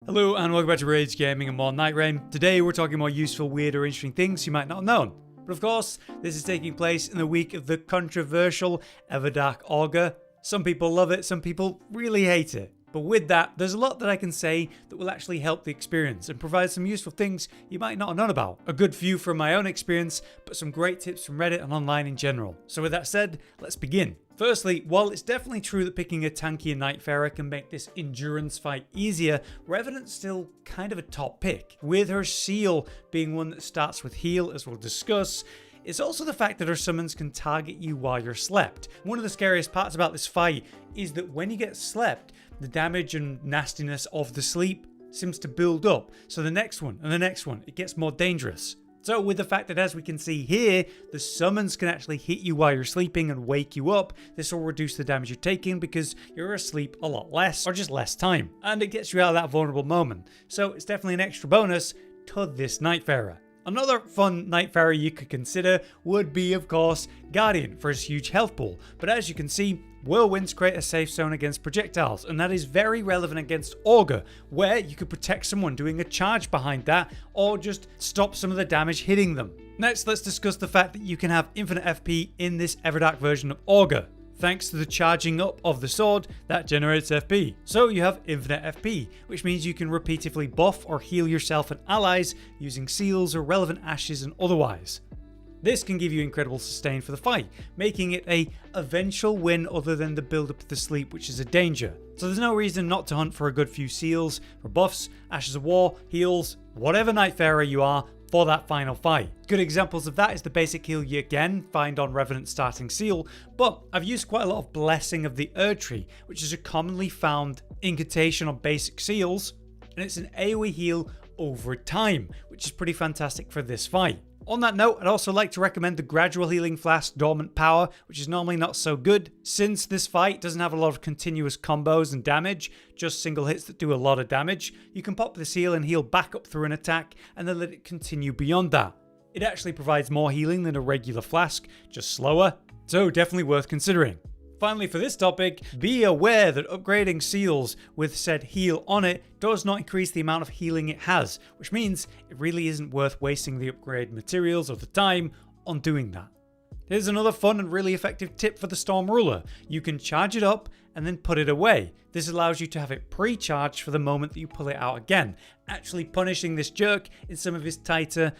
Hello and welcome back to Rage Gaming and more Nightreign. Today we're talking more useful, weird or interesting things you might not have known. But of course, this is taking place in the week of the controversial Everdark Augur. Some people love it, some people really hate it. But with that, there's a lot that I can say that will actually help the experience and provide some useful things you might not have known about. A good few from my own experience, but some great tips from Reddit and online in general. So with that said, let's begin. Firstly, while it's definitely true that picking a tankier Nightfarer can make this endurance fight easier, Revenant's still kind of a top pick, with her seal being one that starts with heal, as we'll discuss. It's also the fact that her summons can target you while you're slept. One of the scariest parts about this fight is that when you get slept, the damage and nastiness of the sleep seems to build up. So the next one and the next one, it gets more dangerous. So with the fact that, as we can see here, the summons can actually hit you while you're sleeping and wake you up, this will reduce the damage you're taking because you're asleep a lot less, or just less time. And it gets you out of that vulnerable moment. So it's definitely an extra bonus to this Nightfarer. Another fun Nightfarer you could consider would be, of course, Guardian for his huge health pool. But as you can see, whirlwinds create a safe zone against projectiles, and that is very relevant against Augur, where you could protect someone doing a charge behind that, or just stop some of the damage hitting them. Next, let's discuss the fact that you can have infinite FP in this Everdark version of Augur. Thanks to the charging up of the sword, that generates FP. So you have infinite FP, which means you can repeatedly buff or heal yourself and allies using seals or relevant ashes and otherwise. This can give you incredible sustain for the fight, making it a eventual win other than the build up to the sleep, which is a danger. So there's no reason not to hunt for a good few seals, for buffs, ashes of war, heals, whatever Nightfarer you are, for that final fight. Good examples of that is the basic heal you again find on Revenant's starting seal, but I've used quite a lot of Blessing of the Erdtree, which is a commonly found incantation on basic seals, and it's an AoE heal over time, which is pretty fantastic for this fight. On that note, I'd also like to recommend the Gradual Healing Flask Dormant Power, which is normally not so good. Since this fight doesn't have a lot of continuous combos and damage, just single hits that do a lot of damage, you can pop this heal and heal back up through an attack and then let it continue beyond that. It actually provides more healing than a regular flask, just slower, so definitely worth considering. Finally, for this topic, be aware that upgrading seals with said heal on it does not increase the amount of healing it has, which means it really isn't worth wasting the upgrade materials or the time on doing that. Here's another fun and really effective tip for the Storm Ruler. You can charge it up and then put it away. This allows you to have it pre-charged for the moment that you pull it out again, actually punishing this jerk in some of his tighter,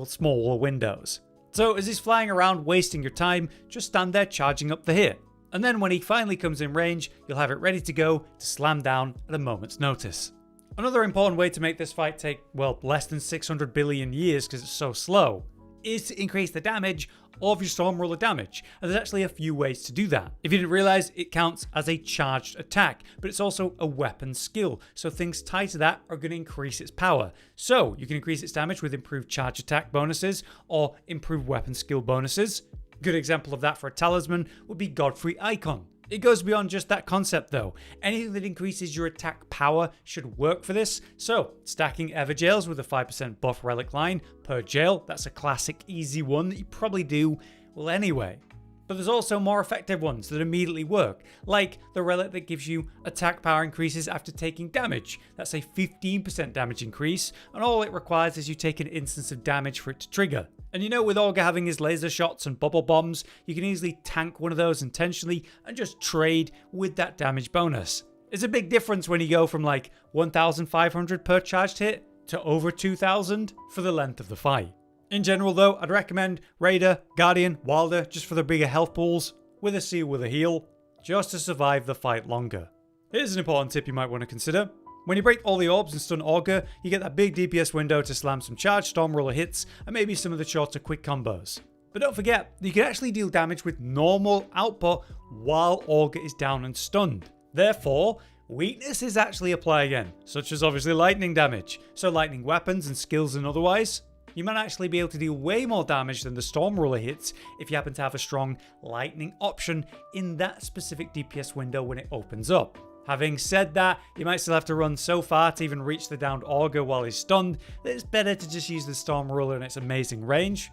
smaller windows. So as he's flying around wasting your time, just stand there charging up the hit. And then when he finally comes in range, you'll have it ready to go to slam down at a moment's notice. Another important way to make this fight take, well, less than 600 billion years because it's so slow, is to increase the damage of your Storm Ruler damage. And there's actually a few ways to do that. If you didn't realize, it counts as a charged attack, but it's also a weapon skill. So things tied to that are going to increase its power. So you can increase its damage with improved charge attack bonuses or improved weapon skill bonuses. Good example of that for a talisman would be Godfrey Icon. It goes beyond just that concept though. Anything that increases your attack power should work for this. So stacking Everjails with a 5% buff relic line per jail, that's a classic easy one that you probably do well anyway. But there's also more effective ones that immediately work, like the relic that gives you attack power increases after taking damage. That's a 15% damage increase, and all it requires is you take an instance of damage for it to trigger. And you know, with Augur having his laser shots and bubble bombs, you can easily tank one of those intentionally and just trade with that damage bonus. It's a big difference when you go from like 1,500 per charged hit to over 2,000 for the length of the fight. In general though, I'd recommend Raider, Guardian, Wilder just for the bigger health pools, with a seal with a heal, just to survive the fight longer. Here's an important tip you might want to consider. When you break all the orbs and stun Augur, you get that big DPS window to slam some charged Storm Ruler hits and maybe some of the shorter quick combos. But don't forget, you can actually deal damage with normal output while Augur is down and stunned. Therefore, weaknesses actually apply again, such as obviously lightning damage. So lightning weapons and skills and otherwise, you might actually be able to deal way more damage than the Storm Ruler hits if you happen to have a strong lightning option in that specific DPS window when it opens up. Having said that, you might still have to run so far to even reach the downed Augur while he's stunned that it's better to just use the Storm Ruler in its amazing range.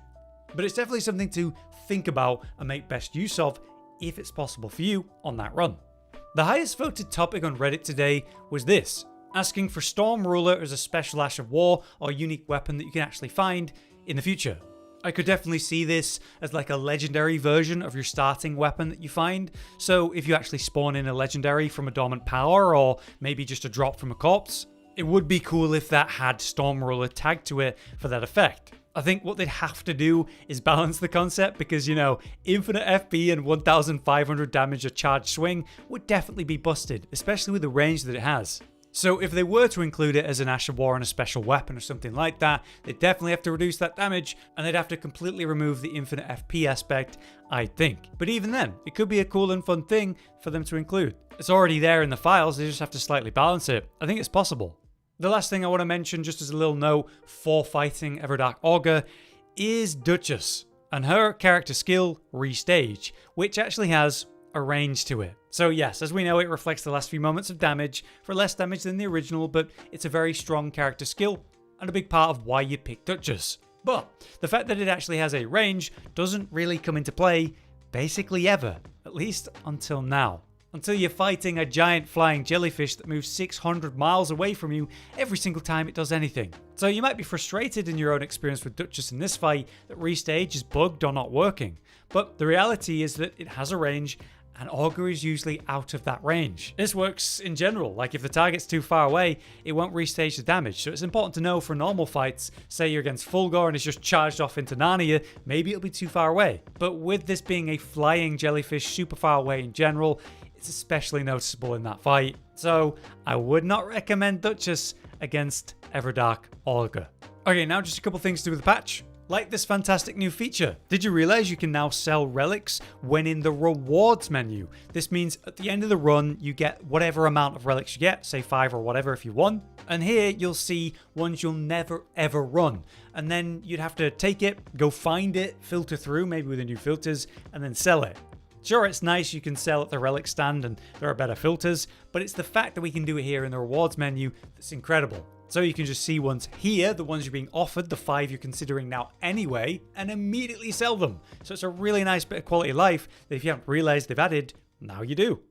But it's definitely something to think about and make best use of if it's possible for you on that run. The highest voted topic on Reddit today was this: asking for Storm Ruler as a special Ash of War or unique weapon that you can actually find in the future. I could definitely see this as like a legendary version of your starting weapon that you find. So if you actually spawn in a legendary from a dormant power or maybe just a drop from a corpse, it would be cool if that had Storm Ruler tagged to it for that effect. I think what they'd have to do is balance the concept because, you know, infinite FP and 1500 damage a charged swing would definitely be busted, especially with the range that it has. So if they were to include it as an Ash of War and a special weapon or something like that, they'd definitely have to reduce that damage and they'd have to completely remove the infinite FP aspect, I think. But even then, it could be a cool and fun thing for them to include. It's already there in the files, they just have to slightly balance it. I think it's possible. The last thing I want to mention, just as a little note for fighting Everdark Augur, is Duchess and her character skill, Restage, which actually has a range to it. So yes, as we know, it reflects the last few moments of damage for less damage than the original, but it's a very strong character skill and a big part of why you pick Duchess. But the fact that it actually has a range doesn't really come into play basically ever, at least until now. Until you're fighting a giant flying jellyfish that moves 600 miles away from you every single time it does anything. So you might be frustrated in your own experience with Duchess in this fight that Restage is bugged or not working, but the reality is that it has a range and Augur is usually out of that range. This works in general, like if the target's too far away, it won't restage the damage, so it's important to know for normal fights, say you're against Fulgor and it's just charged off into Narnia, maybe it'll be too far away. But with this being a flying jellyfish super far away in general, it's especially noticeable in that fight. So I would not recommend Duchess against Everdark Augur. Okay, now just a couple things to do with the patch. Like this fantastic new feature. Did you realize you can now sell relics when in the rewards menu? This means at the end of the run, you get whatever amount of relics you get, say 5 or whatever if you won. And here you'll see ones you'll never ever run. And then you'd have to take it, go find it, filter through, maybe with the new filters, and then sell it. Sure, it's nice you can sell at the relic stand and there are better filters, but it's the fact that we can do it here in the rewards menu that's incredible. So you can just see ones here, the ones you're being offered, the 5 you're considering now anyway, and immediately sell them. So it's a really nice bit of quality of life that if you haven't realized they've added, now you do.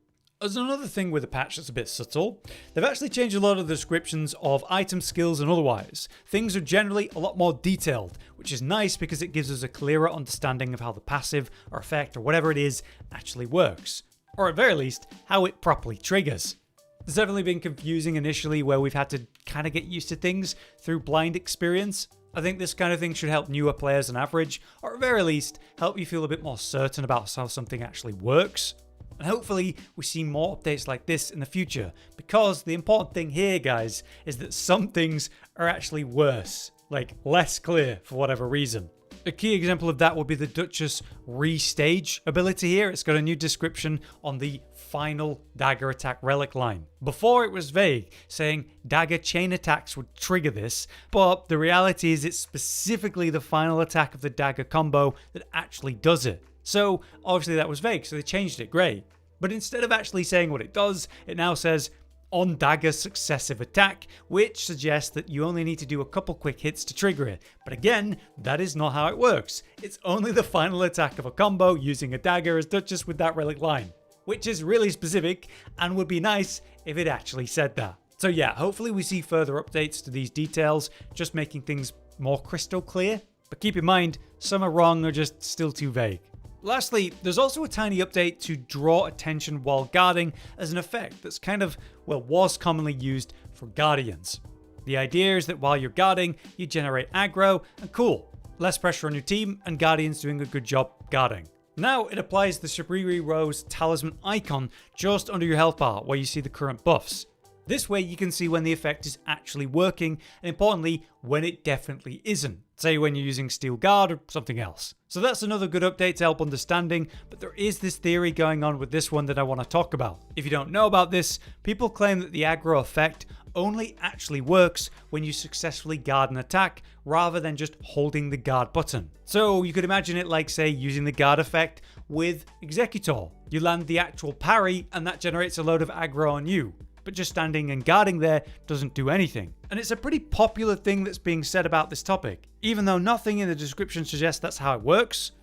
As another thing with the patch that's a bit subtle, they've actually changed a lot of the descriptions of item skills and otherwise. Things are generally a lot more detailed, which is nice because it gives us a clearer understanding of how the passive or effect or whatever it is actually works. Or at very least, how it properly triggers. It's definitely been confusing initially where we've had to kind of get used to things through blind experience. I think this kind of thing should help newer players on average, or at very least help you feel a bit more certain about how something actually works. And hopefully we see more updates like this in the future, because the important thing here, guys, is that some things are actually worse, like less clear for whatever reason. A key example of that would be the Duchess Restage ability here. It's got a new description on the final dagger attack relic line. Before it was vague, saying dagger chain attacks would trigger this, but the reality is it's specifically the final attack of the dagger combo that actually does it. So obviously that was vague, so they changed it, great. But instead of actually saying what it does, it now says on dagger successive attack, which suggests that you only need to do a couple quick hits to trigger it. But again, that is not how it works. It's only the final attack of a combo using a dagger as Duchess with that relic line, which is really specific and would be nice if it actually said that. So yeah, hopefully we see further updates to these details, just making things more crystal clear. But keep in mind, some are wrong or just still too vague. Lastly, there's also a tiny update to draw attention while guarding as an effect that's kind of, well, was commonly used for Guardians. The idea is that while you're guarding, you generate aggro, and cool, less pressure on your team, and Guardians doing a good job guarding. Now it applies the Shabriri Rose talisman icon just under your health bar where you see the current buffs. This way you can see when the effect is actually working, and importantly, when it definitely isn't. Say when you're using Steel Guard or something else. So that's another good update to help understanding, but there is this theory going on with this one that I want to talk about. If you don't know about this, people claim that the aggro effect only actually works when you successfully guard an attack rather than just holding the guard button. So you could imagine it like, say, using the guard effect with Executor. You land the actual parry and that generates a load of aggro on you. But just standing and guarding there doesn't do anything. And it's a pretty popular thing that's being said about this topic, even though nothing in the description suggests that's how it works.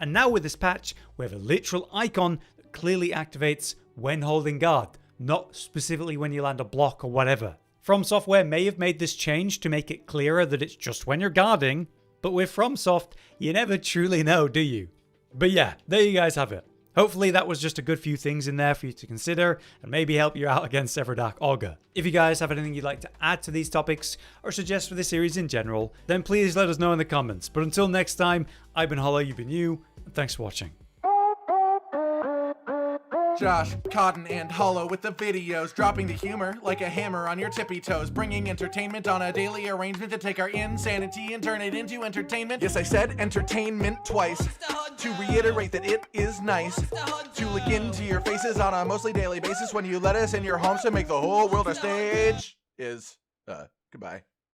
And now with this patch, we have a literal icon that clearly activates when holding guard, not specifically when you land a block or whatever. From Software may have made this change to make it clearer that it's just when you're guarding, but with FromSoft, you never truly know, do you? But yeah, there you guys have it. Hopefully that was just a good few things in there for you to consider and maybe help you out against Everdark Augur. If you guys have anything you'd like to add to these topics or suggest for the series in general, then please let us know in the comments. But until next time, I've been Hollow, you've been you, and thanks for watching. Josh, Cotton, and Hollow with the videos, dropping the humor like a hammer on your tippy toes, bringing entertainment on a daily arrangement to take our insanity and turn it into entertainment. Yes, I said entertainment twice, to reiterate that it is nice to look into your faces on a mostly daily basis when you let us in your homes to make the whole world a stage. Goodbye.